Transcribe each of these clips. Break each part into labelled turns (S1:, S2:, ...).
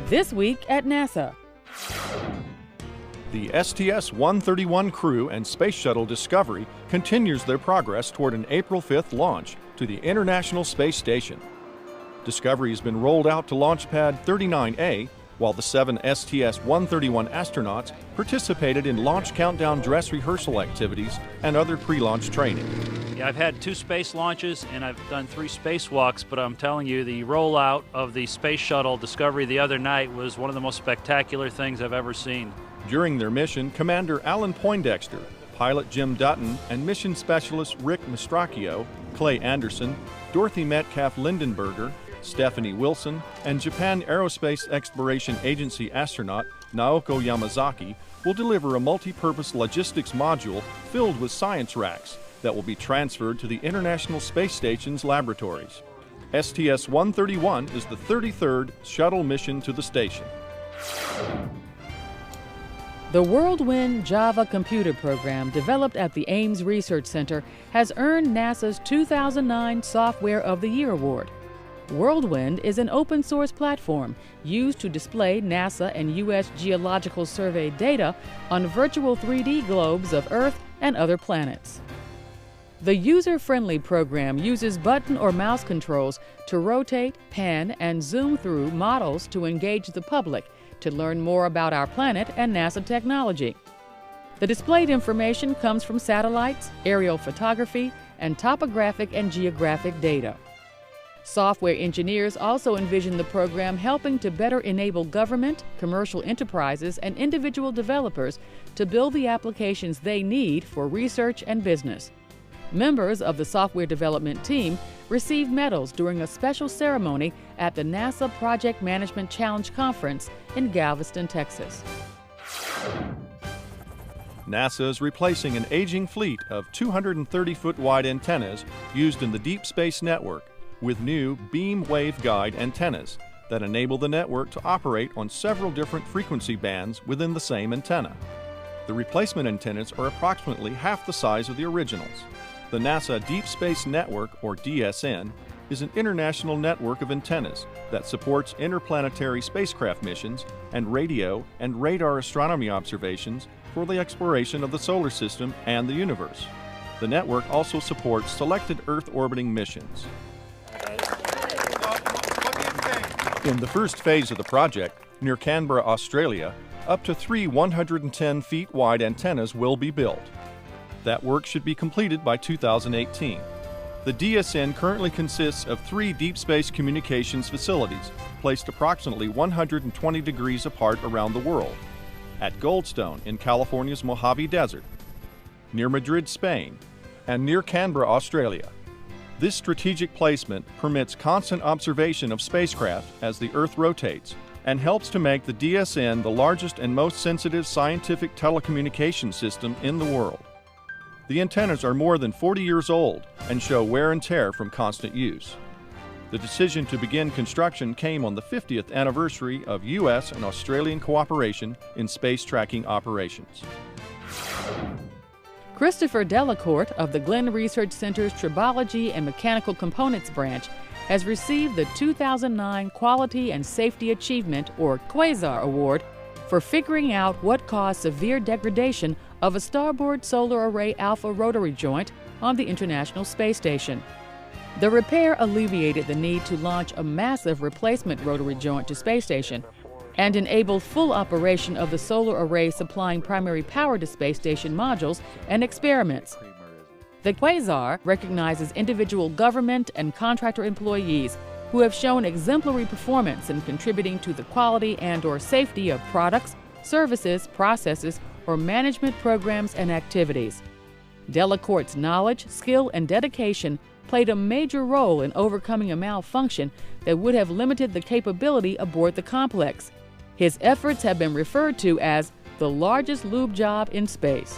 S1: This week at NASA.
S2: The STS-131 crew and Space Shuttle Discovery continues their progress toward an April 5th launch to the International Space Station. Discovery has been rolled out to Launch Pad 39A, while the 7 STS-131 astronauts participated in launch countdown dress rehearsal activities and other pre-launch training.
S3: Yeah, I've had 2 space launches and I've done 3 spacewalks, but I'm telling you, the rollout of the Space Shuttle Discovery the other night was one of the most spectacular things I've ever seen.
S2: During their mission, Commander Alan Poindexter, pilot Jim Dutton, and mission specialist Rick Mastracchio, Clay Anderson, Dorothy Metcalf Lindenberger, Stephanie Wilson, and Japan Aerospace Exploration Agency astronaut Naoko Yamazaki will deliver a multi-purpose logistics module filled with science racks that will be transferred to the International Space Station's laboratories. STS-131 is the 33rd shuttle mission to the station.
S1: The Whirlwind Java computer program developed at the Ames Research Center has earned NASA's 2009 Software of the Year award. Whirlwind is an open-source platform used to display NASA and U.S. Geological Survey data on virtual 3D globes of Earth and other planets. The user-friendly program uses button or mouse controls to rotate, pan, and zoom through models to engage the public to learn more about our planet and NASA technology. The displayed information comes from satellites, aerial photography, and topographic and geographic data. Software engineers also envision the program helping to better enable government, commercial enterprises, and individual developers to build the applications they need for research and business. Members of the software development team received medals during a special ceremony at the NASA Project Management Challenge Conference in Galveston, Texas.
S2: NASA is replacing an aging fleet of 230-foot wide antennas used in the Deep Space Network with new beam waveguide antennas that enable the network to operate on several different frequency bands within the same antenna. The replacement antennas are approximately half the size of the originals. The NASA Deep Space Network, or DSN, is an international network of antennas that supports interplanetary spacecraft missions and radio and radar astronomy observations for the exploration of the solar system and the universe. The network also supports selected Earth-orbiting missions. In the first phase of the project, near Canberra, Australia, up to 3 110 feet wide antennas will be built. That work should be completed by 2018. The DSN currently consists of 3 deep space communications facilities placed approximately 120 degrees apart around the world. At Goldstone in California's Mojave Desert, near Madrid, Spain, and near Canberra, Australia. This strategic placement permits constant observation of spacecraft as the Earth rotates and helps to make the DSN the largest and most sensitive scientific telecommunication system in the world. The antennas are more than 40 years old and show wear and tear from constant use. The decision to begin construction came on the 50th anniversary of U.S. and Australian cooperation in space tracking operations.
S1: Christopher Delacourt of the Glenn Research Center's Tribology and Mechanical Components branch has received the 2009 Quality and Safety Achievement, or Quasar Award, for figuring out what caused severe degradation of a starboard solar array alpha rotary joint on the International Space Station. The repair alleviated the need to launch a massive replacement rotary joint to space station and enabled full operation of the solar array supplying primary power to space station modules and experiments. The Quasar recognizes individual government and contractor employees who have shown exemplary performance in contributing to the quality and/or safety of products, services, processes, or management programs and activities. Delacourt's knowledge, skill, and dedication played a major role in overcoming a malfunction that would have limited the capability aboard the complex. His efforts have been referred to as the largest lube job in space.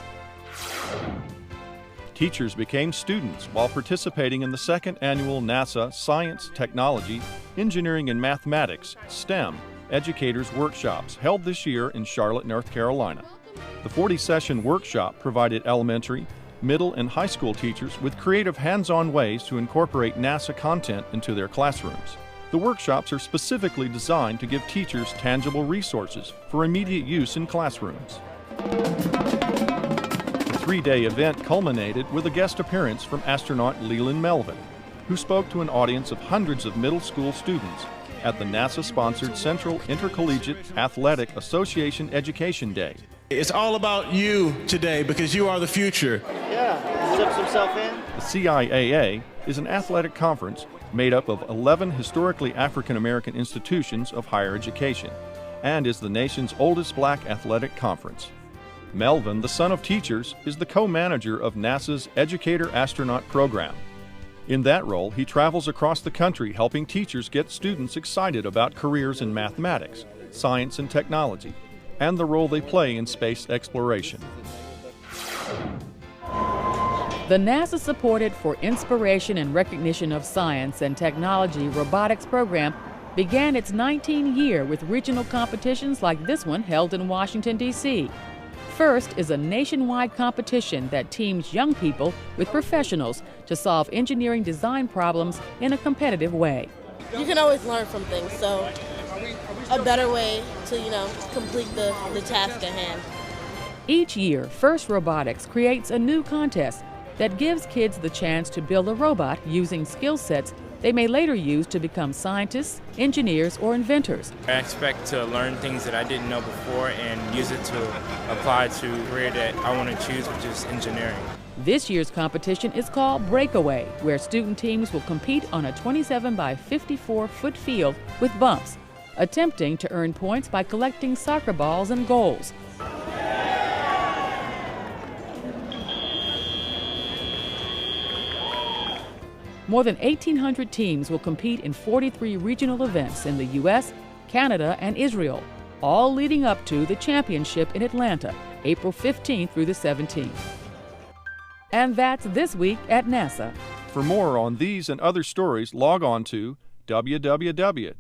S2: Teachers became students while participating in the 2nd annual NASA Science, Technology, Engineering and Mathematics, STEM, Educators Workshops held this year in Charlotte, North Carolina. The 40-session workshop provided elementary, middle, and high school teachers with creative hands-on ways to incorporate NASA content into their classrooms. The workshops are specifically designed to give teachers tangible resources for immediate use in classrooms. The three-day event culminated with a guest appearance from astronaut Leland Melvin, who spoke to an audience of hundreds of middle school students at the NASA-sponsored Central Intercollegiate Athletic Association Education Day.
S4: It's all about you today because you are the future.
S5: Yeah, steps himself in.
S2: The CIAA is an athletic conference made up of 11 historically African-American institutions of higher education and is the nation's oldest black athletic conference. Melvin, the son of teachers, is the co-manager of NASA's Educator Astronaut program. In that role, he travels across the country helping teachers get students excited about careers in mathematics, science and technology, and the role they play in space exploration.
S1: The NASA-supported For Inspiration and Recognition of Science and Technology robotics program began its 19th year with regional competitions like this one held in Washington, D.C. First is a nationwide competition that teams young people with professionals to solve engineering design problems in a competitive way.
S6: You can always learn from things, so a better way to, complete the task at hand.
S1: Each year, First Robotics creates a new contest that gives kids the chance to build a robot using skill sets they may later use to become scientists, engineers, or inventors.
S7: I expect to learn things that I didn't know before and use it to apply to a career that I want to choose, which is engineering.
S1: This year's competition is called Breakaway, where student teams will compete on a 27 by 54-foot field with bumps, attempting to earn points by collecting soccer balls and goals. More than 1,800 teams will compete in 43 regional events in the U.S., Canada, and Israel, all leading up to the championship in Atlanta, April 15th through the 17th. And that's This Week at NASA.
S2: For more on these and other stories, log on to www.nasa.gov.